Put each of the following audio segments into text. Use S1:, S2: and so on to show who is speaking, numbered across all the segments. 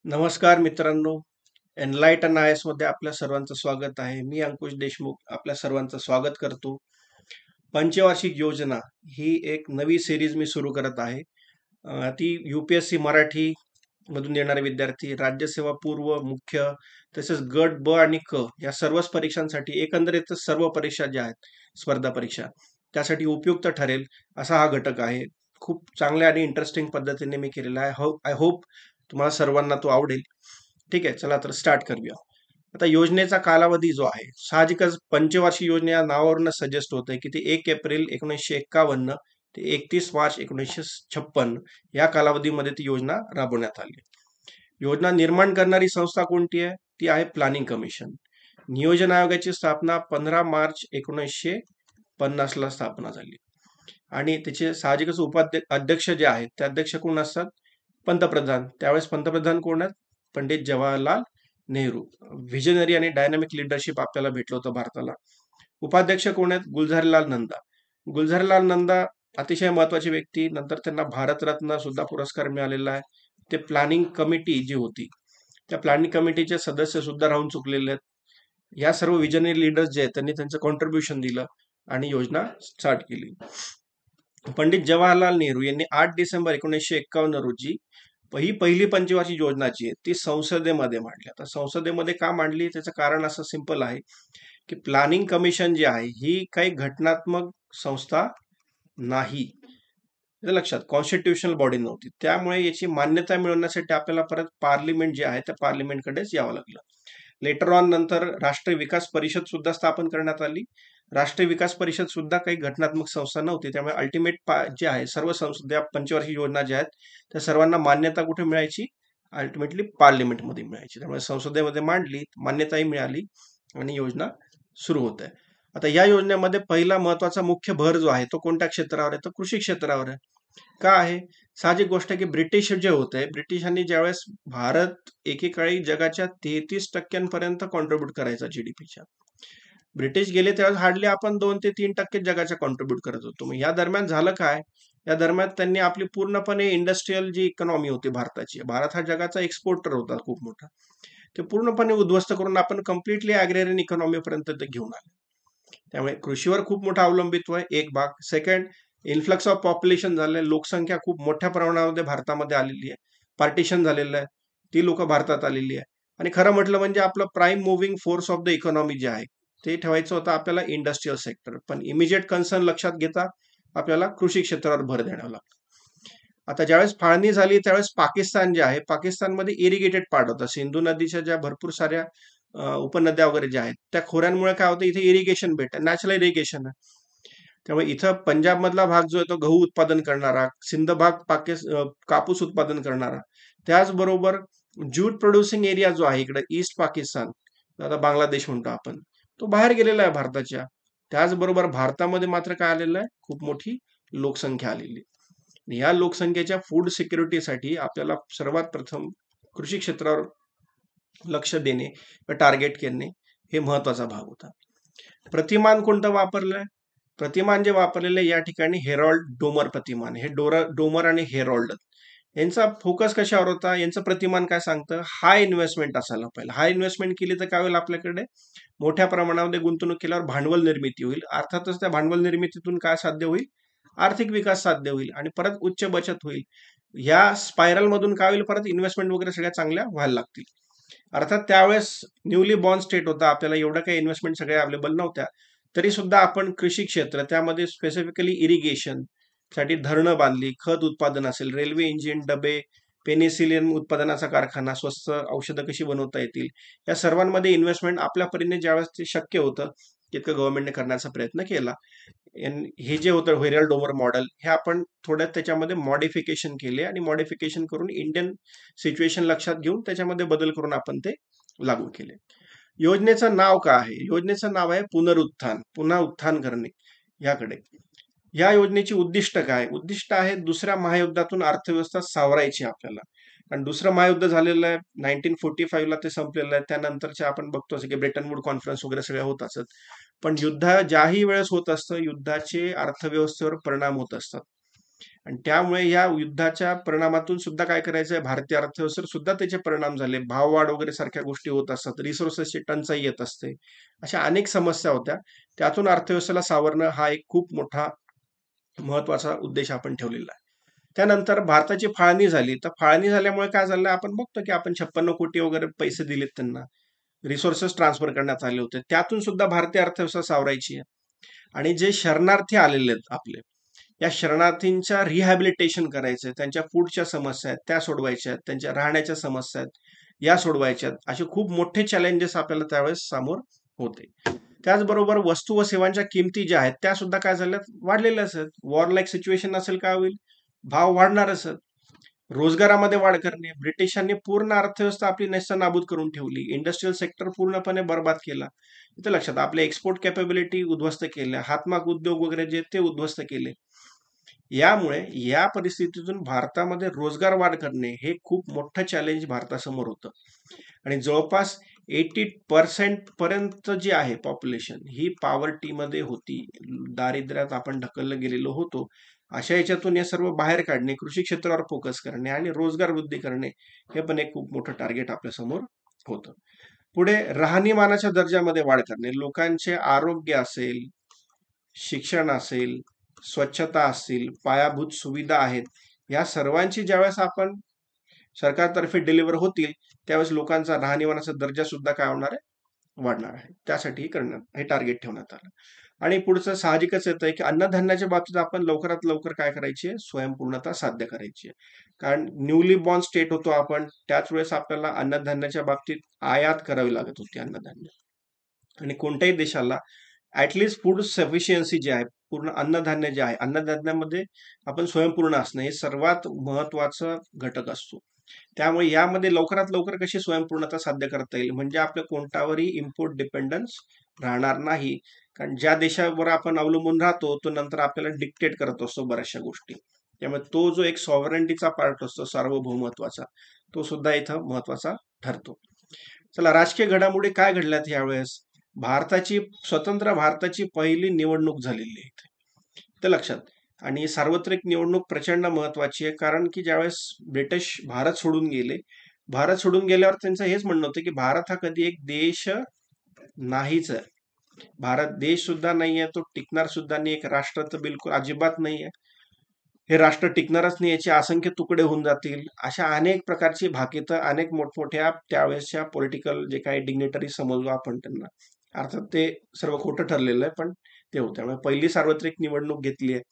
S1: नमस्कार मित्रांनो, enlighten I S मध्ये आपल्या सर्वांचं स्वागत आहे. मी अंकुश देशमुख आपल्या सर्वांचं स्वागत करतो. पंचवार्षिक योजना ही एक नवी सिरीज मी सुरू करत आहे. ती UPSC मराठी मधून येणारे विद्यार्थी, राज्यसेवा पूर्व, मुख्य, तसेच गट ब आणि क या सर्वच परीक्षांसाठी एकंदरीत सर्व परीक्षा ज्या आहेत, स्पर्धा परीक्षा, त्यासाठी उपयुक्त ठरेल असा हा घटक आहे. खूप चांगल्या आणि इंटरेस्टिंग पद्धतीने मी केलेला आहे. आय होप तुम्हाला सर्वांना तो आवडेल. ठीक आहे, चला तर स्टार्ट करूया. आता योजनेचा कालावधी जो आहे, साहजिकच पंचवार्षिक योजना या नावावरूनच सजेस्ट होत आहे की ती 1 एप्रिल 1951 ते 31 मार्च 1956 या कालावधीमध्ये ती योजना राबवण्यात आली. योजना निर्माण करणारी संस्था कोणती आहे? ती आहे प्लॅनिंग कमिशन. नियोजन आयोगाची स्थापना 15 मार्च 1950 ला स्थापना झाली आणि त्याचे साहजिकच अध्यक्ष जे आहेत ते अध्यक्ष कोण असतात? पंतप्रधान. त्यावेळेस पंतप्रधान कोण आहेत? पंडित जवाहरलाल नेहरू. व्हिजनरी आणि डायनामिक लिडरशिप आपल्याला भेटलं होतं भारताला. उपाध्यक्ष कोण आहेत? गुलझारीलाल नंदा. गुलझारीलाल नंदा अतिशय महत्वाची व्यक्ती. नंतर त्यांना भारतरत्न सुद्धा पुरस्कार मिळालेला आहे. ते प्लॅनिंग कमिटी जी होती, त्या प्लॅनिंग कमिटीचे सदस्य सुद्धा राहून चुकलेले आहेत. या सर्व विजनरी लीडर्स जे आहेत त्यांनी त्यांचं कॉन्ट्रीब्युशन दिलं आणि योजना स्टार्ट केली. पंडित जवाहरलाल नेहरू यांनी 8 डिसेंबर 1951 रोजी ही पहिली पंचवार्षिक योजना जी आहे ती संसदेमध्ये मांडली. आता संसदेमध्ये का मांडली? त्याचं कारण असं सिंपल आहे की प्लॅनिंग कमिशन जी आहे ही काही घटनात्मक संस्था नाही. लक्षात, कॉन्स्टिट्युशनल बॉडी नव्हती. त्यामुळे याची मान्यता मिळवण्यासाठी आपल्याला परत पार्लिमेंट जे आहे त्या पार्लिमेंटकडेच यावं लागलं. लेटर ऑन नंतर राष्ट्रीय विकास परिषद सुद्धा स्थापन करण्यात आली. राष्ट्रीय विकास परिषद सुद्धा काही घटनात्मक संस्था नव्हती. त्यामुळे अल्टिमेट जे आहे सर्व संस्था पंचवार्षिक योजना ज्या आहेत त्या सर्वांना मान्यता कुठे मिळायची? अल्टिमेटली पार्लिमेंटमध्ये मिळायची. त्यामुळे संसदेमध्ये मांडली, मान्यताही मिळाली आणि योजना सुरू होत आहे. आता या योजनेमध्ये पहिला महत्वाचा मुख्य भर जो आहे तो कोणत्या क्षेत्रावर आहे? तर कृषी क्षेत्रावर आहे. का आहे? साहजिक गोष्ट आहे की ब्रिटिश जे होते, ब्रिटिशांनी ज्यावेळेस भारत एकेकाळी जगाच्या 33% कॉन्ट्रीब्युट करायचा जीडीपीच्या. ब्रिटिश गेले त्यावेळेस हार्डली आपण 2 ते 3% जगाच्या कॉन्ट्रीब्युट करत होतो. मग या दरम्यान झालं काय? या दरम्यान त्यांनी आपली पूर्णपणे इंडस्ट्रीयल जी इकॉनॉमी होती भारताची, भारत हा जगाचा एक्सपोर्टर होता खूप मोठा, ते पूर्णपणे उद्ध्वस्त करून आपण कम्प्लिटली ॲग्रेरियन इकॉनॉमी पर्यंत ते घेऊन आले. त्यामुळे कृषीवर खूप मोठा अवलंबित्व आहे, एक भाग. सेकंड, इन्फ्लक्स ऑफ पॉप्युलेशन झालंय, लोकसंख्या खूप मोठ्या प्रमाणामध्ये भारतामध्ये आलेली आहे, पार्टिशन झालेलं आहे, ती लोक भारतात आलेली आहे. आणि खरं म्हटलं म्हणजे आपलं prime moving force of the economy जे आहे ते ठेवायचं होतं आपल्याला इंडस्ट्रीयल सेक्टर. पण इमिजिएट कन्सर्न लक्षात घेता आपल्याला कृषी क्षेत्रावर भर द्यावा लागतो. आता ज्यावेळेस फाळणी झाली त्यावेळेस पाकिस्तान जे आहे, पाकिस्तानमध्ये इरिगेटेड पार्ट होता. सिंधू नदीच्या ज्या भरपूर साऱ्या उपनद्या वगैरे ज्या आहेत त्या खोऱ्यांमुळे काय होतं, इथे इरिगेशन भेटतं, नॅचरल इरिगेशन आहे. त्यामुळे इथं पंजाब मधला भाग जो आहे तो गहू उत्पादन करणारा, सिंध भाग कापूस उत्पादन करणारा, त्याचबरोबर ज्यूट प्रोड्युसिंग एरिया जो आहे इकडे ईस्ट पाकिस्तान, आता बांगलादेश म्हणतो आपण, तो बाहेर गेलेला आहे भारताच्या. त्याचबरोबर भारतामध्ये मात्र काय आलेलं आहे? खूप मोठी लोकसंख्या आलेली. या लोकसंख्येच्या फूड सिक्युरिटीसाठी आपल्याला सर्वात प्रथम कृषी क्षेत्रावर लक्ष देणे व टार्गेट करणे हे महत्वाचा भाग होता. प्रतिमान कोणतं वापरलंय? प्रतिमान जे वापरलेले या ठिकाणी हेरॉल्ड डोमर प्रतिमान. हे डोमर आणि हेरॉल्ड यांचा फोकस कशावर होता? यांचं प्रतिमान काय सांगतं? हाय इन्व्हेस्टमेंट असायला पाहिजे. हाय इन्व्हेस्टमेंट केली तर काय होईल? आपल्याकडे मोठ्या प्रमाणामध्ये गुंतवणूक केल्यावर भांडवल निर्मिती होईल. अर्थातच त्या भांडवल निर्मितीतून काय साध्य होईल? आर्थिक विकास साध्य होईल आणि परत उच्च बचत होईल. या स्पायरल मधून काय होईल? परत इन्व्हेस्टमेंट वगैरे सगळ्या चांगल्या व्हायला लागतील. अर्थात त्यावेळेस न्यूली बॉर्न स्टेट होता, आपल्याला एवढं काही इन्व्हेस्टमेंट सगळ्या अवेलेबल नव्हत्या. तरी सुद्धा आपण कृषी क्षेत्र, त्यामध्ये स्पेसिफिकली इरिगेशन साठी धरणं बांधली, खत उत्पादन असेल, रेल्वे इंजिन, डबे, पेनिसिलिन उत्पादनाचा कारखाना, स्वस्त औषधं कशी बनवता येतील, या सर्वांमध्ये इन्व्हेस्टमेंट आपल्या परीने ज्यावेळेस ते शक्य होतं तितकं गव्हर्नमेंटने करण्याचा प्रयत्न केला. हे जे होतं व्हेरियल डोमर मॉडेल, हे आपण थोड्यात त्याच्यामध्ये मॉडिफिकेशन केले आणि मॉडिफिकेशन करून इंडियन सिच्युएशन लक्षात घेऊन त्याच्यामध्ये बदल करून आपण ते लागू केले. योजनेचं नाव काय आहे? योजनेचं नाव आहे पुनरुत्थान, पुन्हा उत्थान करणे याकडे. या योजनेची उद्दिष्ट काय? उद्दिष्ट आहे दुसऱ्या महायुद्धातून अर्थव्यवस्था सावरायची आपल्याला. आणि दुसरं महायुद्ध झालेलं आहे 1945ला, ते संपलेलं आहे. त्यानंतरच्या आपण बघतो की ब्रेटन वूड कॉन्फरन्स वगैरे सगळ्या होत असत. पण युद्ध ज्याही वेळेस होत असतं, युद्धाचे अर्थव्यवस्थेवर परिणाम होत असतात. आणि त्यामुळे या युद्धाच्या परिणामातून सुद्धा काय करायचंय, भारतीय अर्थव्यवस्थेवर सुद्धा त्याचे परिणाम झाले. भाववाढ वगैरे सारख्या गोष्टी होत असतात, रिसोर्सेसची टंचाई येत असते, अशा अनेक समस्या होत्या. त्यातून अर्थव्यवस्थेला सावरणं हा एक खूप मोठा महत्वाचा उद्देश आपण ठेवलेला आहे. त्यानंतर भारताची फाळणी झाली, तर फाळणी झाल्यामुळे काय झालं, आपण बघतो की आपण 56 कोटी वगैरे पैसे दिलेत त्यांना, रिसोर्सेस ट्रान्सफर करण्यात आले होते, त्यातून सुद्धा भारतीय अर्थव्यवस्था सावरायची आहे. आणि जे शरणार्थी आलेले आहेत आपले, या शरणार्थींच्या रिहॅबिलिटेशन करायचं, त्यांच्या फूडच्या समस्या आहेत त्या सोडवायच्या आहेत, त्यांच्या राहण्याच्या समस्या आहेत या सोडवायच्या आहेत. असे खूप मोठे चॅलेंजेस आपल्याला त्यावेळेस समोर होते. त्याचबरोबर वस्तू व सेवांच्या किमती ज्या आहेत त्या सुद्धा काय झाल्यात, वाढलेल्याच आहेत. वॉर लाईक सिच्युएशन असेल काय होईल, भाव वाढणारच आहेत. रोजगारामध्ये वाढ करणे, ब्रिटिशांनी पूर्ण अर्थव्यवस्था आपली नेस्तनाबूत करून ठेवली, इंडस्ट्रियल सेक्टर पूर्णपणे बर्बाद केला. इथे लक्षात, आपले एक्सपोर्ट कॅपेबिलिटी उद्ध्वस्त केल्या, हातमाग उद्योग वगैरे जे ते उद्ध्वस्त केले. यामुळे या परिस्थितीतून भारतामध्ये रोजगार वाढ करणे हे खूप मोठं चॅलेंज भारतासमोर होतं. आणि जवळपास 80% पर्यंत जी आहे पॉप्युलेशन ही पॉवर्टीमध्ये होती, दारिद्र्यात आपण ढकललं गेलेलो होतो. अशा याच्यातून हे सर्व बाहेर काढणे, कृषी क्षेत्रावर फोकस करणे आणि रोजगार वृद्धी करणे हे पण एक खूप मोठं टार्गेट आपल्या समोर होतं. पुढे राहणीमानाच्या दर्जामध्ये वाढ करणे, लोकांचे आरोग्य असेल, शिक्षण असेल, स्वच्छता असतील, पायाभूत सुविधा आहेत, या सर्वांची ज्यावेळेस आपण सरकारतर्फे डिलिव्हर होतील त्यावेळेस लोकांचा राहणीमानाचा दर्जा सुद्धा काय होणार आहे, वाढणार आहे. त्यासाठी करण्यात हे टार्गेट ठेवण्यात आलं. आणि पुढचं साहजिकच येतं की अन्नधान्याच्या बाबतीत आपण लवकरात लवकर काय करायची आहे, स्वयंपूर्णता साध्य करायची आहे. कारण न्यूली बॉर्न स्टेट होतो आपण, त्याच वेळेस आपल्याला अन्नधान्याच्या बाबतीत आयात करावी लागत होती अन्नधान्य. आणि कोणत्याही देशाला ऍटलिस्ट फूड सफिशियन्सी जे आहे, पूर्ण अन्नधान्य जे आहे, अन्नधान्यामध्ये आपण स्वयंपूर्ण असणं हे सर्वात महत्वाचा घटक असतो. त्यामुळे यामध्ये लवकरात लवकर कशी स्वयंपूर्णता साध्य करता येईल, म्हणजे आपलं कोणत्यावरही इम्पोर्ट डिपेंडन्स राहणार नाही. कारण ज्या देशावर आपण अवलंबून राहतो तो नंतर आपल्याला डिक्टेट करत असतो बऱ्याचशा गोष्टी. त्यामुळे तो जो एक सॉव्हरेंटीचा पार्ट असतो, सार्वभौमत्वाचा, तो सुद्धा इथं महत्वाचा ठरतो. चला, राजकीय घडामोडी काय घडल्यात यावेळेस. स्वतंत्र भारताची पहिली निवडणूक झालेली आहे इथे, तर लक्षात. आणि सार्वत्रिक निवडणूक प्रचंड महत्वाची आहे, कारण की ज्यावेळेस ब्रिटिश भारत सोडून गेले, भारत सोडून गेल्यावर त्यांचं हेच म्हणणं होतं की भारत हा कधी एक देश नाहीच आहे. भारत देश सुद्धा नाहीये, तो टिकणार सुद्धा नाही, एक राष्ट्र तर बिलकुल अजिबात नाहीये. हे राष्ट्र टिकणारच नाही, याचे असंख्य तुकडे होऊन जातील, अशा अनेक प्रकारची भाकीतं अनेक मोठमोठ्या त्यावेळेसच्या पॉलिटिकल जे काही डिग्नेटरी समजलो आपण त्यांना, अर्थात ते सर्व खोटं ठरलेलं आहे, पण ते होतं. त्यामुळे पहिली सार्वत्रिक निवडणूक घेतली आहे.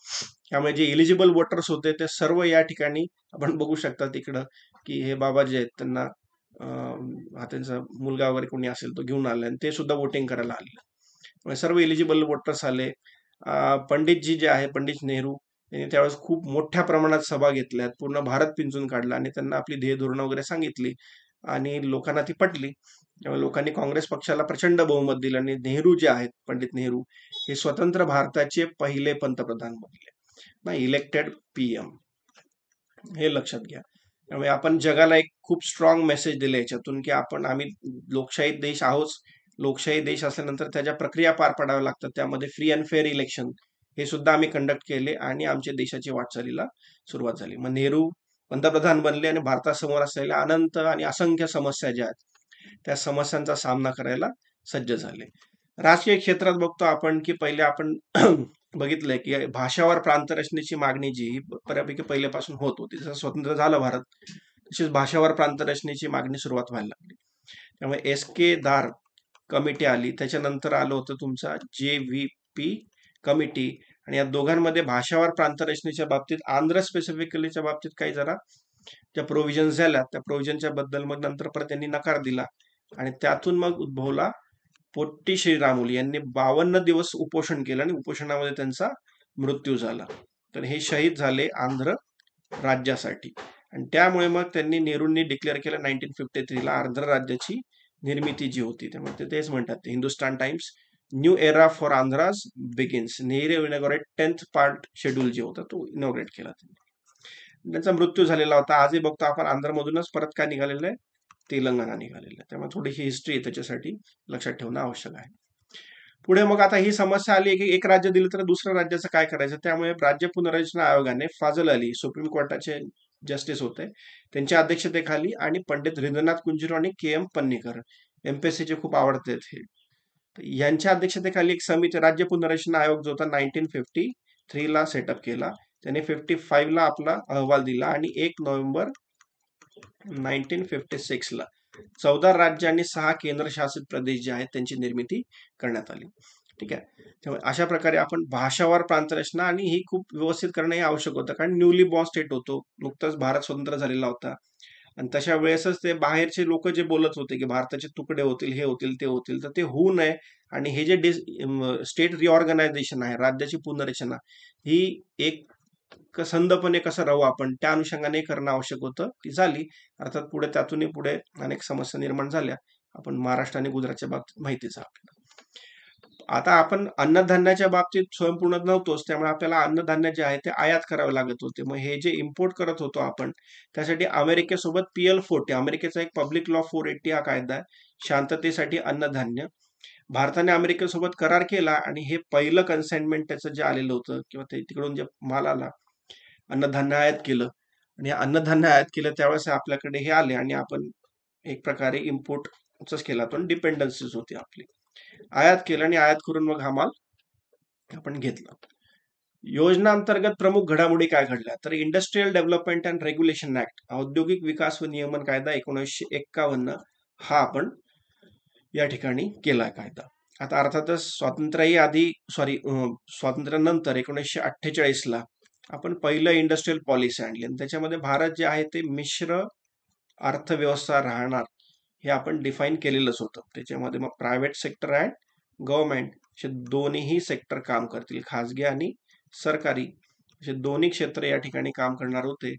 S1: त्यामुळे जे इलिजिबल वोटर्स होते ते सर्व या ठिकाणी आपण बघू शकता तिकडं, की हे बाबा जे आहेत त्यांना हा त्यांचा मुलगा वगैरे कोणी असेल तो घेऊन आला आणि ते सुद्धा वोटिंग करायला आले. सर्व इलिजिबल वोटर्स आले. पंडितजी जे आहे, पंडित नेहरू, त्यांनी त्यावेळेस खूप मोठ्या प्रमाणात सभा घेतल्यात, पूर्ण भारत पिंजून काढला आणि त्यांना आपली ध्येय धोरणं वगैरे सांगितली आणि लोकांना ती पटली. त्यामुळे लोकांनी काँग्रेस पक्षाला प्रचंड बहुमत दिलं आणि नेहरू जे आहेत, पंडित नेहरू, हे स्वतंत्र भारताचे पहिले पंतप्रधान बनले ना, इलेक्टेड पीएम, हे लक्षात घ्या. त्यामुळे आपण जगाला एक खूप स्ट्रॉंग मेसेज दिले याच्यातून, की आम्ही लोकशाही देश आहोत. लोकशाही देश असल्यानंतर त्याच्या प्रक्रिया पार पाडाव्या लागतात, त्यामध्ये फ्री अँड फेअर इलेक्शन हे सुद्धा आम्ही कंडक्ट केले आणि आमच्या देशाची वाटचालीला सुरुवात झाली. मग नेहरू पंतप्रधान बनले आणि भारतासमोर असलेल्या अनंत आणि असंख्य समस्या ज्या आहेत त्या समस्यांचा सामना करायला सज्ज झाले. राजकीय क्षेत्रात बघतो आपण की पहिले आपण बघितलंय की भाषावार प्रांतरचनेची मागणी जी बऱ्यापैकी पहिल्यापासून होत होती, जसं स्वतंत्र झालं भारत तशीच भाषावार प्रांतरचनेची मागणी सुरुवात व्हायला लागली. त्यामुळे एस.के. दार कमिटी आली, त्याच्यानंतर आलं होतं तुमचा JVP कमिटी, आणि या दोघांमध्ये भाषावार प्रांतरचनेच्या बाबतीत, आंध्र स्पेसिफिकलीच्या बाबतीत काही जरा ज्या प्रोव्हिजन्स झाल्या त्या प्रोव्हिजनच्या बद्दल मग नंतर परत त्यांनी नकार दिला आणि त्यातून मग उद्भवला पोट्टी श्रीरामुलू यांनी 52 दिवस उपोषण केलं आणि उपोषणामध्ये त्यांचा मृत्यू झाला. तर हे शहीद झाले आंध्र राज्यासाठी. आणि त्यामुळे मग त्यांनी, नेहरूंनी डिक्लेअर केलं 1953 ला आंध्र राज्याची निर्मिती जी होती. त्यामुळे ते तेच म्हणतात, Hindustan times, new era for Andhras begins. Nehru inaugurate 10th part schedule जे होता तो इनॉग्रेट केला त्यांनी. त्यांचा मृत्यू झालेला होता. आजही बघतो आपण आंध्रमधूनच परत काय निघालेलं आहे, तेलंगणा निघालेलं आहे. त्यामुळे थोडीशी हिस्ट्री त्याच्यासाठी लक्षात ठेवणं आवश्यक आहे. पुढे मग आता ही समस्या आली की एक राज्य दिलं तर दुसऱ्या राज्याचं काय करायचं. त्यामुळे राज्य पुनर्रचना आयोगाने फाजल अली सुप्रीम कोर्टाचे जस्टिस होते, त्यांच्या अध्यक्षतेखाली, आणि पंडित रवींद्रनाथ कुंजीरू आणि के एम पन्नीकर, एमपीएससीचे खूप आवडते हे, यांच्या अध्यक्षतेखाली एक समिती, राज्य पुनर्रचना आयोग जो होता 1953 सेटअप केला. त्याने 55 आपला अहवाल दिला आणि 1 नोव्हेंबर 1956 14 राज्य आणि 6 केंद्रशासित प्रदेश जे आहेत त्यांची निर्मिती करण्यात आली. ठीक आहे. त्यामुळे अशा प्रकारे आपण भाषावार प्रांतरचना, आणि ही खूप व्यवस्थित करणं हे आवश्यक होतं, कारण न्यूली बॉर्न स्टेट होतो, नुकताच भारत स्वतंत्र झालेला होता, आणि तशा वेळेसच ते बाहेरचे लोक जे बोलत होते की भारताचे तुकडे होतील, हे होतील, ते होतील, तर ते होऊ नये. आणि हे जे स्टेट रिऑर्गनायझेशन आहे, राज्याची पुनर्रचना, ही एक संधपणे कसं राहू आपण, त्या अनुषंगाने करणं आवश्यक होतं. ती झाली. अर्थात पुढे त्यातूनही पुढे अनेक समस्या निर्माण झाल्या. आपण महाराष्ट्र आणि गुजरातच्या बाबतीत माहितीच आहे आपल्याला. आता आपण अन्नधान्याच्या बाबतीत स्वयंपूर्ण नव्हतोच, त्यामुळे आपल्याला अन्नधान्य जे आहे ते आयात करावे लागत होते. मग हे जे इम्पोर्ट करत होतो आपण, त्यासाठी अमेरिकेसोबत PL40, अमेरिकेचा एक पब्लिक लॉ 480 हा कायदा आहे, शांततेसाठी अन्नधान्य. भारताने अमेरिकेसोबत करार केला, आणि हे पहिलं कन्साइनमेंट त्याचं जे आलेलं होतं, किंवा ते तिकडून जे माल आला, अन्नधान्य आयात केलं, आणि अन्नधान्य आयात केलं त्यावेळेस आपल्याकडे हे आले, आणि आपण एक प्रकारे इम्पोर्टच केला, पण डिपेंडन्सीज होती आपली. आयात केलं आणि आयात करून मग हा माल आपण घेतला. योजना अंतर्गत प्रमुख घडामोडी काय घडल्या, तर industrial development and regulation act, औद्योगिक विकास व नियमन कायदा 1951, हा आपण या ठिकाणी केलाय कायदा. आता अर्थातच स्वातंत्र्यानंतर 1948 आपण पहिलं इंडस्ट्रियल पॉलिसी आणली, आणि त्याच्यामध्ये भारत जे आहे ते मिश्र अर्थव्यवस्था राहणार हे आपण डिफाईन केलेलंच होतं. त्याच्यामध्ये मग प्रायव्हेट सेक्टर अँड गव्हर्नमेंट असे दोन्हीही सेक्टर काम करतील, खाजगी आणि सरकारी असे दोन्ही क्षेत्र या ठिकाणी काम करणार होते.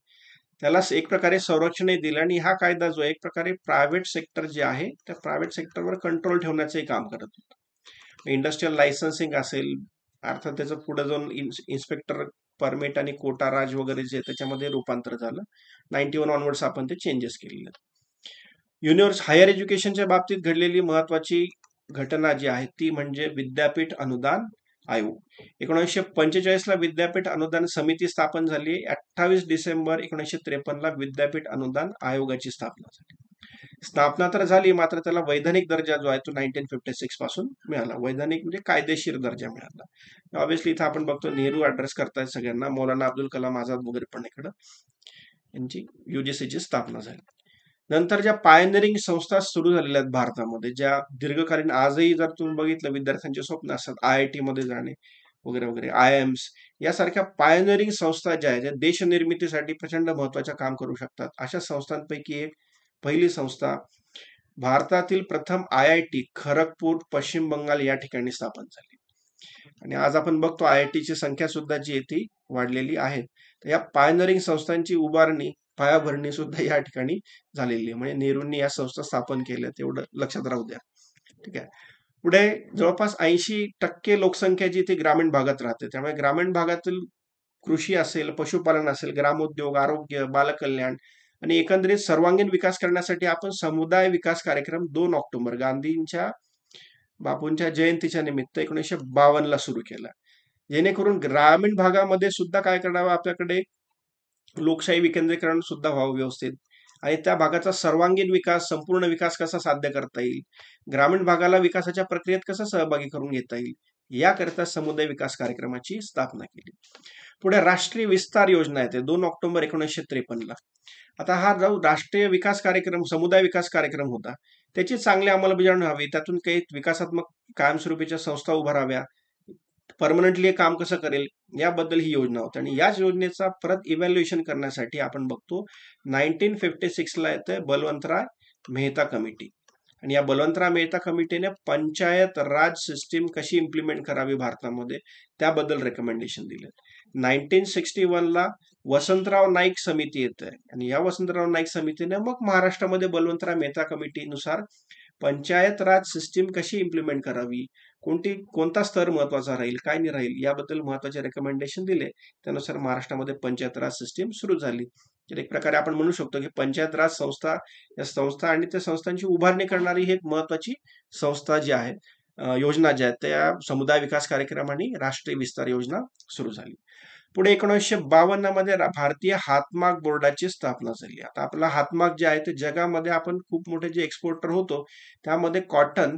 S1: त्याला एक प्रकारे संरक्षणही दिलं, आणि हा कायदा जो एक प्रकारे प्रायव्हेट सेक्टर जे आहे त्या प्रायव्हेट सेक्टरवर कंट्रोल ठेवण्याचंही काम करत होतं. इंडस्ट्रियल लायसन्सिंग असेल, अर्थात त्याचं पुढे जाऊन इन्स्पेक्टर परमिट आणि कोटा राज वगैरे जे त्याच्यामध्ये रूपांतर झालं. 91 ऑनवर्ड्स आपण ते चेंजेस केलेले. हायर एज्युकेशनच्या बाबतीत घडलेली महत्वाची घटना जी आहे ती म्हणजे विद्यापीठ अनुदान आयोग. 1945 विद्यापीठ अनुदान समिती स्थापन झाली. 28 डिसेंबर 1953 विद्यापीठ अनुदान आयोगाची स्थापना झाली. स्थापना तर झाली, मात्र त्याला वैधानिक दर्जा जो आहे तो 1956 पासून मिळाला. वैधानिक म्हणजे कायदेशीर दर्जा मिळाला. ऑब्व्हियसली इथं आपण बघतो नेहरू ऍड्रेस करतायत सगळ्यांना, मौलाना अब्दुल कलाम आझाद वगैरे पण इकडं यांची UGCची स्थापना झाली. नंतर ज्या पायनरिंग संस्था सुरू झालेल्या आहेत भारतामध्ये, ज्या दीर्घकालीन आजही जर तुम्ही बघितलं विद्यार्थ्यांचे स्वप्न असतात IIT मध्ये जाणे वगैरे वगैरे, IIMs यासारख्या पायनरिंग संस्था ज्या आहेत, ज्या देशनिर्मितीसाठी प्रचंड महत्वाचं काम करू शकतात, अशा संस्थांपैकी एक पहिली संस्था, भारतातील प्रथम IIT खरगपूर पश्चिम बंगाल या ठिकाणी स्थापन झाली. आणि आज आपण बघतो IITची संख्या सुद्धा जी आहे ती वाढलेली आहे. तर या पायनरिंग संस्थांची पायाभरणी सुद्धा या ठिकाणी झालेली आहे. म्हणजे नेहरूंनी या संस्था स्थापन केल्या, तेवढं लक्षात राहू द्या. ठीक आहे. पुढे जवळपास 80% लोकसंख्या जी ती ग्रामीण भागात राहते, त्यामुळे ग्रामीण भागातील कृषी असेल, पशुपालन असेल, ग्रामोद्योग, आरोग्य, बालकल्याण आणि एकंदरीत सर्वांगीण विकास करण्यासाठी आपण समुदाय विकास कार्यक्रम 2 ऑक्टोबर गांधींच्या बापूंच्या जयंतीच्या निमित्त 1952 सुरू केला. जेणेकरून ग्रामीण भागामध्ये सुद्धा काय करावं, आपल्याकडे लोकशाही विकेंद्रीकरण सुद्धा व्हावं व्यवस्थित, आणि त्या भागाचा सर्वांगीण विकास, संपूर्ण विकास कसा साध्य करता येईल, ग्रामीण भागाला विकासाच्या प्रक्रियेत कसं सहभागी करून घेता येईल, याकरिता समुदाय विकास कार्यक्रमाची स्थापना केली. पुढे राष्ट्रीय विस्तार योजना येते 2 ऑक्टोबर 1953. आता हा जो राष्ट्रीय विकास कार्यक्रम, समुदाय विकास कार्यक्रम होता, त्याची चांगली अंमलबजावणी व्हावी, त्यातून काही विकासात्मक कायमस्वरूपीच्या संस्था उभाराव्या, परमनंटली काम कसं करेल याबद्दल ही योजना होती. आणि याच योजनेचा परत इव्हॅल्युएशन करण्यासाठी आपण बघतो 1956 येते बलवंतराय मेहता कमिटी, आणि या बलवंतराय मेहता कमिटीने पंचायत राज सिस्टीम कशी इम्प्लिमेंट करावी भारतामध्ये त्याबद्दल रेकमेंडेशन दिले. 1961 वसंतराव नाईक समिती येते, आणि या वसंतराव नाईक समितीने मग महाराष्ट्रामध्ये बलवंतराय मेहता कमिटीनुसार पंचायत राज सिस्टीम कशी इम्प्लिमेंट करावी, कोणता स्तर महत्वाचा राहील, काय नाही राहील, याबद्दल महत्वाचे रेकमेंडेशन दिले. त्यानुसार महाराष्ट्रामध्ये पंचायत राज सिस्टीम सुरू झाली. तर एक प्रकारे आपण म्हणू शकतो की पंचायत राज संस्था, या संस्था आणि त्या संस्थांची उभारणी करणारी ही एक महत्वाची संस्था जी आहे योजना ज्या आहेत त्या समुदाय विकास कार्यक्रम आणि राष्ट्रीय विस्तार योजना सुरू झाली. पुढे 1952 मध्ये भारतीय हातमाग बोर्डाची स्थापना झाली. आता आपला हातमाग जे आहे ते जगामध्ये आपण खूप मोठे जे एक्सपोर्टर होतो त्यामध्ये कॉटन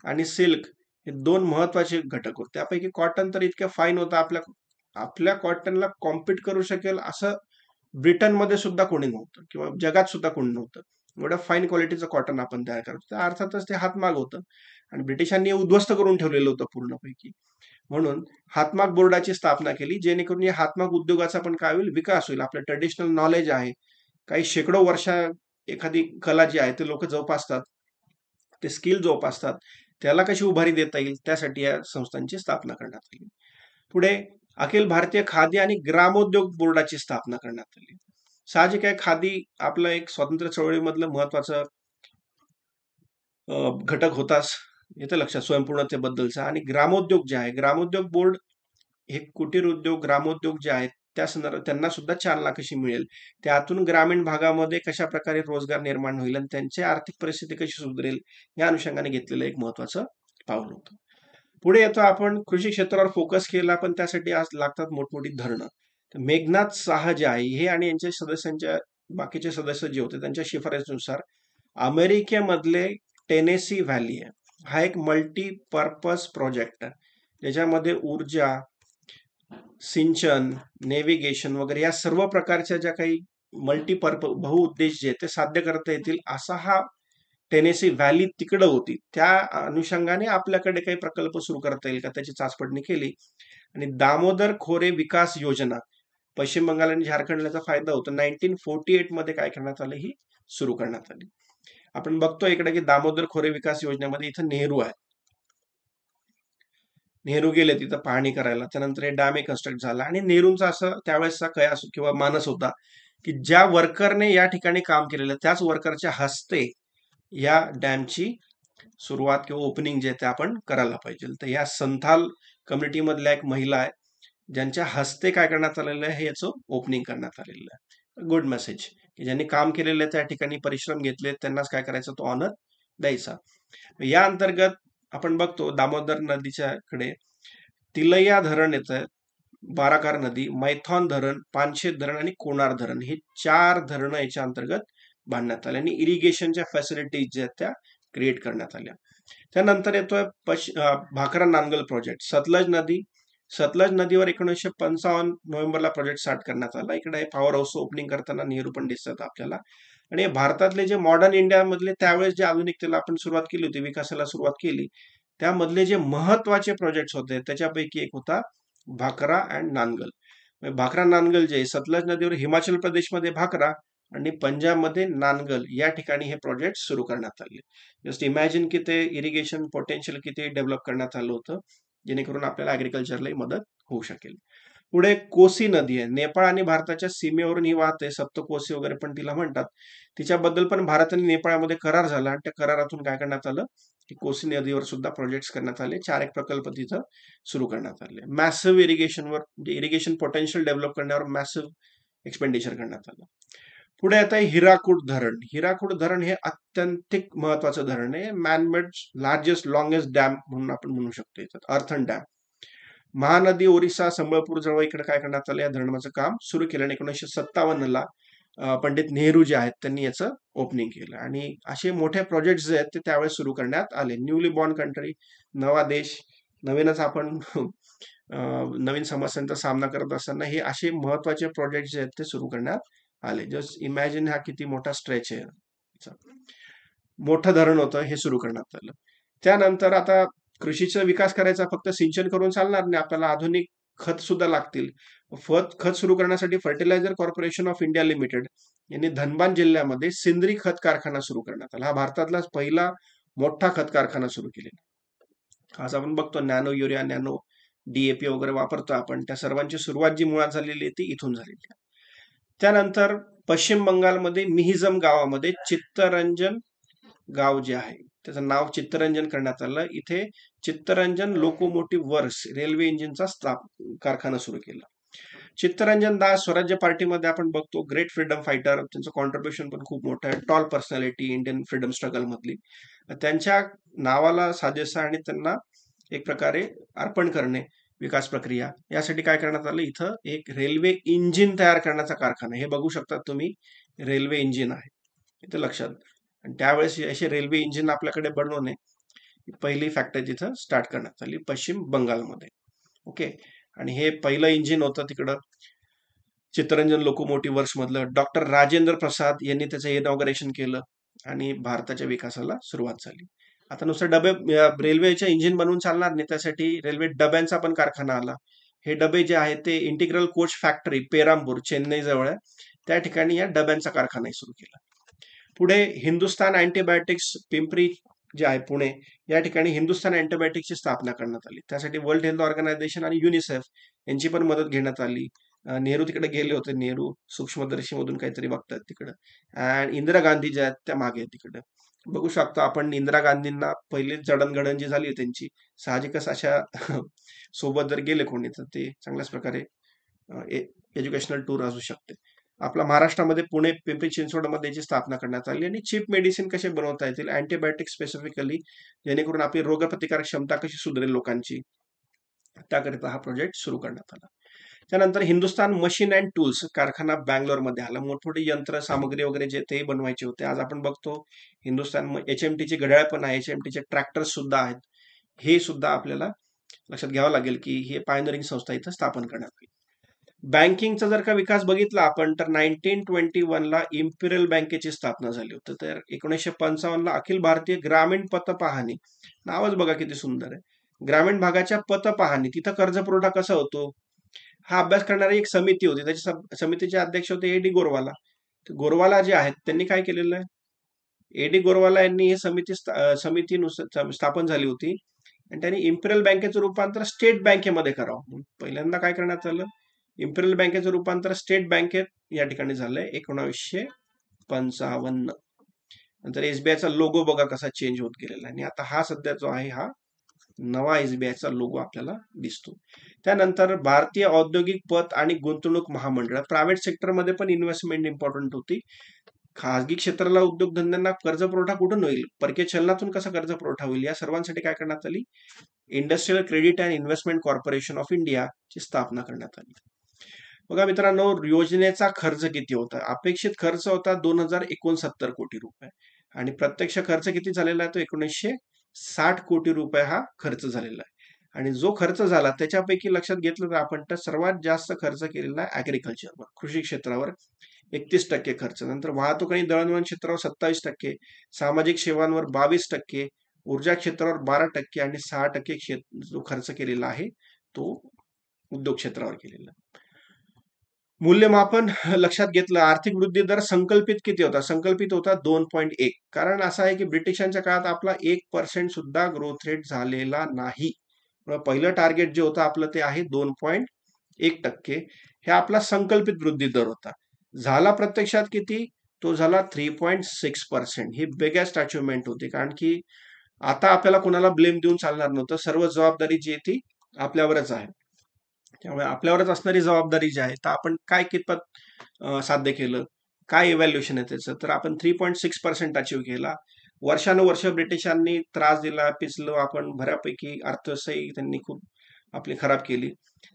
S1: आणि सिल्क हे दोन महत्वाचे घटक होते. त्यापैकी कॉटन तर इतकं फाईन होतं, आपल्या कॉटनला कॉम्पीट करू शकेल असं ब्रिटनमध्ये सुद्धा कोणी नव्हतं किंवा जगात सुद्धा कोणी नव्हतं. एवढं फाईन क्वालिटीचं कॉटन आपण तयार करतो. अर्थातच ते हातमाग होतं आणि ब्रिटिशांनी उद्ध्वस्त करून ठेवलेलं होतं पूर्णपैकी. म्हणून हातमाग बोर्डाची स्थापना केली, जेणेकरून या हातमाग उद्योगाचा पण काय होईल, विकास होईल. आपलं ट्रेडिशनल नॉलेज आहे, काही शेकडो वर्षा एखादी कला जी आहे ते लोक जोपासतात, ते स्किल जोपासतात, त्याला कशी उभारी देता येईल त्यासाठी या संस्थांची स्थापना करण्यात आली. पुढे अखिल भारतीय खादी आणि ग्रामोद्योग बोर्डाची स्थापना करण्यात आली. साहजिक आहे, खादी आपलं एक स्वातंत्र्य चळवळीमधलं महत्वाचं घटक होताच, येतं लक्षात स्वयंपूर्णतेबद्दलचा. आणि ग्रामोद्योग जे आहे, ग्रामोद्योग बोर्ड हे कुटीर उद्योग, ग्रामोद्योग जे आहेत त्या संदर्भात त्यांना सुद्धा चालना कशी मिळेल, त्यातून ग्रामीण भागामध्ये कशा प्रकारे रोजगार निर्माण होईल आणि त्यांची आर्थिक परिस्थिती कशी सुधारेल या अनुषंगाने घेतलेलं एक महत्वाचं पाऊल होतं. पुढे येतो आपण कृषी क्षेत्रावर फोकस केला, पण त्यासाठी आज लागतात मोठमोठी धरणं. मेघनाथ साहा जे आहे हे आणि यांच्या सदस्यांच्या बाकीचे सदस्य जे होते त्यांच्या शिफारसीनुसार अमेरिकेमधले टेनेसी व्हॅली आहे, हा एक मल्टीपर्पज प्रोजेक्ट आहे, ज्याच्यामध्ये ऊर्जा, सिंचन, नेव्हिगेशन वगैरे या सर्व प्रकारच्या ज्या काही मल्टीपर्पज बहुउद्देश जे ते साध्य करता येतील असा हा टेनेसी व्हॅली तिकडं होती. त्या अनुषंगाने आपल्याकडे काही प्रकल्प सुरू करता येईल का त्याची चाचपडणी केली. आणि दामोदर खोरे विकास योजना पश्चिम बंगाल आणि झारखंडला त्याचा फायदा होतो. 1948 मध्ये काय करण्यात आलं, ही सुरू करण्यात आली. आपण बघतो इकडे की दामोदर खोरे विकास योजनेमध्ये इथं नेहरू आहे, नेहरू गेले तिथं पाहणी करायला. त्यानंतर हे डॅम कन्स्ट्रक्ट झाला आणि नेहरूंचा असं त्यावेळेसचा कयास किंवा मानस होता की ज्या वर्करने या ठिकाणी काम केलेलं त्याच वर्करच्या हस्ते या डॅमची सुरुवात किंवा ओपनिंग जे ते आपण करायला पाहिजे. तर या संथाल कम्युनिटी मधल्या एक महिला आहे ज्यांच्या हस्ते काय करण्यात आलेलं आहे, याचं ओपनिंग करण्यात आलेलं आहे. गुड मेसेज की ज्यांनी काम केलेलं त्या ठिकाणी परिश्रम घेतले त्यांनाच काय करायचं, तो ऑनर द्यायचा. या अंतर्गत आपण बघतो दामोदर नदीच्याकडे तिलैया धरण येतं, बाराकार नदी, मैथॉन धरण, पानशेत धरण आणि कोणार धरण, हे 4 धरणं याच्या अंतर्गत बांधण्यात आले आणि इरिगेशनच्या फॅसिलिटीज ज्या त्या क्रिएट करण्यात आल्या. त्यानंतर येतोय भाकरा नांगल प्रोजेक्ट. सतलज नदीवर 1955 नोव्हेंबरला प्रोजेक्ट स्टार्ट करण्यात आला. इकडे पॉवर हाऊस ओपनिंग करताना नेहरू पण दिसतात आपल्याला. आणि भारतातले जे मॉडर्न इंडिया मधले त्यावेळेस जे आधुनिकतेला आपण सुरुवात केली होती, विकासाला सुरुवात केली, त्यामधले जे महत्वाचे प्रोजेक्ट होते त्याच्यापैकी एक होता भाकरा अँड नानगल. भाकरा नानगल जे सतलज नदीवर हिमाचल प्रदेशमध्ये भाकरा आणि पंजाबमध्ये नानगल या ठिकाणी हे प्रोजेक्ट सुरू करण्यात आले. जस्ट इमॅजिन की ते इरिगेशन पोटेन्शियल किती डेव्हलप करण्यात आलं होतं, जेणेकरून आपल्याला ऍग्रिकल्चरलाही मदत होऊ शकेल. पुढे कोसी नदी आहे, नेपाळ आणि भारताच्या सीमेवरून ही वाहते, सप्तकोसी वगैरे पण तिला म्हणतात. तिच्याबद्दल पण भारत आणि नेपाळमध्ये करार झाला आणि त्या करारातून काय करण्यात आलं की कोसी नदीवर सुद्धा प्रोजेक्ट करण्यात आले. 4 एक प्रकल्प तिथं सुरू करण्यात आले. मॅसिव्ह इरिगेशनवर, म्हणजे इरिगेशन पोटेन्शियल डेव्हलप करण्यावर मॅसिव्ह एक्सपेंडिचर करण्यात आलं. पुढे आता हिराकूड धरण. हिराकूड धरण हे अत्यंतिक महत्वाचं धरण आहे, मॅनमेड लार्जेस्ट लॉंगेस्ट डॅम म्हणून आपण म्हणू शकतो. इथं अर्थन डॅम, महानदी ओरिसा संबळपूर जवळ इकडे काय करण्यात आलं, या धरणाचं काम सुरू केलं. 1957ला पंडित नेहरू जे आहेत त्यांनी याचं ओपनिंग केलं आणि असे मोठे प्रोजेक्ट जे आहेत ते त्यावेळेस सुरू करण्यात आले. न्यूली बॉर्न कंट्री, नवा देश, नवीनच आपण नवीन समस्यांचा सामना करत असताना हे असे महत्वाचे प्रोजेक्ट जे आहेत ते सुरू करण्यात आले. जस्ट इमॅजिन हा किती मोठा स्ट्रेच आहे. मोठं धरण होतं, हे सुरू करण्यात आलं. त्यानंतर आता कृषीचा विकास करायचा, फक्त सिंचन करून चालणार नाही, आपल्याला आधुनिक खत सुद्धा लागतील. खत सुरू करण्यासाठी fertilizer corporation of India limited यांनी धनबाद जिल्ह्यामध्ये सेंद्रिय खत कारखाना सुरू करण्यात आला. हा भारतातला पहिला मोठा खत कारखाना सुरू केलेला. आज आपण बघतो नॅनो युरिया, नॅनो DAP वगैरे वापरतो आपण, त्या सर्वांची सुरुवात जी मुळात झालेली आहे ती इथून झालेली आहे. त्यानंतर पश्चिम बंगालमध्ये मिहिजम गावामध्ये चित्तरंजन गाव जे आहे त्याचं नाव चित्तरंजन करण्यात आलं. इथे चित्तरंजन लोकोमोटिव्ह वर्क्स रेल्वे इंजिनचा कारखाना सुरू केला. चित्तरंजन दास स्वराज्य पार्टीमध्ये आपण बघतो ग्रेट फ्रीडम फायटर, त्यांचं कॉन्ट्रीब्युशन पण खूप मोठं आहे, tall personality Indian freedom struggle मधली. त्यांच्या नावाला साजेसा आणि त्यांना एक प्रकारे अर्पण करणे विकास प्रक्रिया, यासाठी काय करण्यात आलं, इथं एक रेल्वे इंजिन तयार करण्याचा कारखाना, हे बघू शकता तुम्ही, रेल्वे इंजिन आहे इथं लक्षात. आणि त्यावेळेस असे रेल्वे इंजिन आपल्याकडे बनवणे पहिली फॅक्टरी तिथं स्टार्ट करण्यात आली पश्चिम बंगालमध्ये. ओके. आणि हे पहिलं इंजिन होतं तिकडं चित्तरंजन लोकोमोटिव्ह मधलं. डॉक्टर राजेंद्र प्रसाद यांनी त्याचं इनॉग्रेशन केलं आणि भारताच्या विकासाला सुरुवात झाली. आता नुसतं डबे रेल्वेचे इंजिन बनवून चालणार नाही, त्यासाठी रेल्वे डब्यांचा पण कारखाना आला. हे डबे जे आहेत ते इंटिग्रल कोच फॅक्टरी पेरामपूर चेन्नई जवळ आहे, त्या ठिकाणी या डब्यांचा कारखानाही सुरू केला. पुढे हिंदुस्थान अँटीबायोटिक्स पिंपरी जे आहे पुणे, या ठिकाणी हिंदुस्थान अँटीबायोटिक्सची स्थापना करण्यात आली. त्यासाठी वर्ल्ड हेल्थ ऑर्गनायझेशन आणि युनिसेफ यांची पण मदत घेण्यात आली. नेहरू तिकडे गेले होते, नेहरू सूक्ष्मदर्शीमधून काहीतरी बघतात तिकडं. आणि इंदिरा गांधी ज्या आहेत त्या मागे तिकडे बघू शकतो आपण. इंदिरा गांधींना पहिली जडणघडण जी झाली त्यांची, साहजिकच अशा सोबत जर गेले कोणी तर ते चांगल्याच प्रकारे एज्युकेशनल टूर असू शकते. आपला महाराष्ट्रामध्ये पुणे पिंपरी चिंचवडमध्ये याची स्थापना करण्यात आली. आणि चीप मेडिसिन कसे बनवता येतील अँटीबायोटिक स्पेसिफिकली, जेणेकरून आपली रोगप्रतिकारक क्षमता कशी सुधारेल लोकांची, त्याकरिता हा प्रोजेक्ट सुरू करण्यात आला. त्यानंतर हिंदुस्थान मशीन अँड टूल्स कारखाना बँगलोरमध्ये आला. मोठमोठी यंत्र सामग्री वगैरे जे ते बनवायचे होते. आज आपण बघतो हिंदुस्थान HMTची घड्याळ पण आहे, HMTचे ट्रॅक्टर्स सुद्धा आहेत. हे सुद्धा आपल्याला लक्षात घ्यावं लागेल की हे पायनरिंग संस्था इथं स्थापन करण्यात आली. बँकिंगचा जर का विकास बघितला आपण तर 1921ला इम्पिरियल बँकेची स्थापना झाली होती. तर 1955ला अखिल भारतीय ग्रामीण पत पाहणी, नावच बघा किती सुंदर आहे, ग्रामीण भागाच्या पत पाहणी, तिथं कर्ज पुरवठा कसा होतो हा अभ्यास करणारी एक समिती होती. त्याच्या समितीचे अध्यक्ष होते AD गोरवाला. गोरवाला जे आहेत त्यांनी काय केलेलं आहे, AD गोरवाला यांनी ही समिती स्थापन झाली होती आणि त्यांनी इम्पिरियल बँकेचं रूपांतर स्टेट बँकेमध्ये करावं. पहिल्यांदा काय करण्यात आलं, इम्पिरियल बँकेचं रूपांतर स्टेट बँकेत या ठिकाणी झालंय 1955. नंतर SBIचा लोगो बघा कसा चेंज होत गेलेला आहे. आणि आता हा सध्या जो आहे हा नवा SBIचा लोगो आपल्याला दिसतो. त्यानंतर भारतीय औद्योगिक पत आणि गुंतवणूक महामंडळ, प्रायव्हेट सेक्टरमध्ये पण इन्व्हेस्टमेंट इम्पॉर्टंट होती. खासगी क्षेत्राला उद्योगधंद्यांना कर्ज पुरवठा कुठून होईल, परकीय चलनातून कसा कर्ज पुरवठा होईल, या सर्वांसाठी काय करण्यात आली, industrial credit and investment corporation of India ची स्थापना करण्यात आली. बघा मित्रांनो, योजनेचा खर्च किती होता, अपेक्षित खर्च होता 2069 कोटी रुपये आणि प्रत्यक्ष खर्च किती झालेला आहे तो 1960 कोटी रुपये हा खर्च झालेला आहे. आणि जो खर्च झाला त्याच्यापैकी लक्षात घेतलं तर आपण तर सर्वात जास्त खर्च केलेला आहे ऍग्रिकल्चरवर, कृषी क्षेत्रावर 31% खर्च, नंतर वाहतूक आणि दळणवळण क्षेत्रावर 27%, सामाजिक सेवांवर 22%, ऊर्जा क्षेत्रावर 12% आणि 6% जो खर्च केलेला आहे तो उद्योग क्षेत्रावर केलेला. मूल्यमापन लक्षात घेतलं, आर्थिक वृद्धी दर संकल्पित किती होता, संकल्पित होता 2.1. कारण असं आहे की ब्रिटिशांच्या काळात आपला 1% सुद्धा ग्रोथ रेट झालेला नाही. पहिलं टार्गेट जे होतं आपलं ते आहे 2.1%. हे आपला संकल्पित वृद्धी दर होता. झाला प्रत्यक्षात किती, तो झाला 3.6%. ही बिगेस्ट अचिव्हमेंट होती, कारण की आता आपल्याला कोणाला ब्लेम देऊन चालणार नव्हतं, सर्व जबाबदारी जी आहे ती आपल्यावरच आहे. त्यामुळे आपल्यावरच असणारी जबाबदारी जी आहे तर आपण काय कितपत साध्य केलं, काय इव्हॅल्युएशन आहे त्याचं, तर आपण 3.6% अचीव्ह केला. वर्षानुवर्ष ब्रिटिशांनी त्रास दिला, पिचलो आपण बऱ्यापैकी, अर्थव्यवस्थाही त्यांनी खूप आपली खराब केली.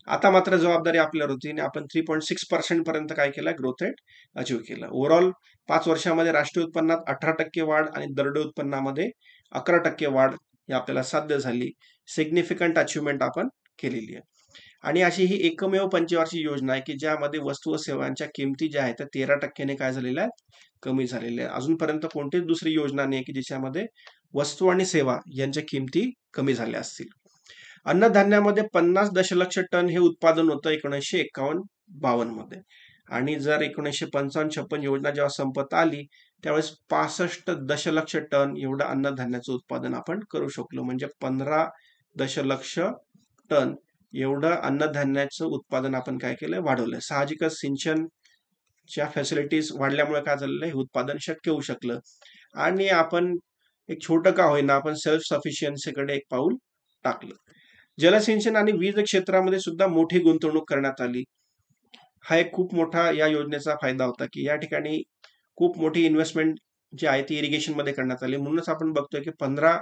S1: आता मात्र जबाबदारी आपल्यावर होती आणि आपण 3.6% पर्यंत काय केलं, ग्रोथ रेट अचीव्ह केला. ओव्हरऑल 5 वर्षामध्ये राष्ट्रीय उत्पन्नात 18% वाढ आणि दरडोई उत्पन्नामध्ये 11% वाढ ही आपल्याला साध्य झाली. सिग्निफिकंट अचिव्हमेंट आपण केलेली आहे. आणि अशी ही एकमेव पंचवार्षिक योजना आहे की ज्यामध्ये वस्तू व सेवांच्या किमती ज्या आहेत त्या 13% काय झालेल्या आहेत, कमी झालेल्या आहे. अजूनपर्यंत कोणतीच दुसरी योजना नाही की ज्याच्यामध्ये वस्तू आणि सेवा यांच्या किमती कमी झाल्या असतील. अन्नधान्यामध्ये 50 दशलक्ष टन हे उत्पादन होतं 1951-52 मध्ये. आणि जर 1955-56 योजना जेव्हा संपत आली त्यावेळेस 65 दशलक्ष टन एवढं अन्नधान्याचं उत्पादन आपण करू शकलो. म्हणजे 15 दशलक्ष टन एवढं अन्नधान्याचं उत्पादन आपण काय केलं, वाढवलं. साहजिकच सिंचनच्या फॅसिलिटीज वाढल्यामुळे काय झालेलं, हे उत्पादन शक्य होऊ शकलं. आणि आपण एक छोटं का होईना आपण सेल्फ सफिशियन्सीकडे एक पाऊल टाकलं. जलसिंचन आणि वीज क्षेत्रामध्ये सुद्धा मोठी गुंतवणूक करण्यात आली. हा एक खूप मोठा या योजनेचा फायदा होता, की या ठिकाणी खूप मोठी इन्व्हेस्टमेंट जी आहे ती इरिगेशनमध्ये करण्यात आली. म्हणूनच आपण बघतोय की 15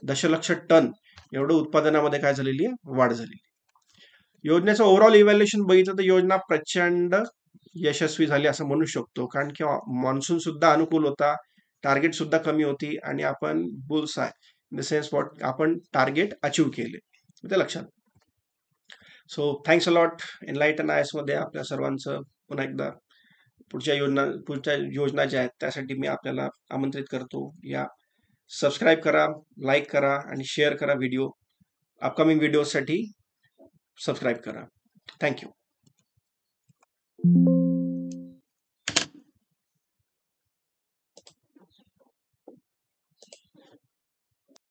S1: दशलक्ष टन एवढं उत्पादनामध्ये काय झालेली आहे, वाढ झालेली. योजनेचं ओव्हरऑल इव्हॅल्युएशन बघितलं तर योजना प्रचंड यशस्वी झाली असं म्हणू शकतो, कारण की मान्सून सुद्धा अनुकूल होता, टार्गेट सुद्धा कमी होती आणि आपण बुल्स आहे इन द सेन्स वॉट आपण टार्गेट अचीव केले, ते लक्षात. So thanks a lot. Enlighten I S मध्ये आपल्या सर्वांचं पुन्हा एकदा पुढच्या योजना ज्या आहेत त्यासाठी मी आपल्याला आमंत्रित करतो. या सबस्क्राईब करा, लाईक करा आणि शेअर करा व्हिडिओ. अपकमिंग व्हिडिओसाठी सबस्क्राईब करा. थँक्यू.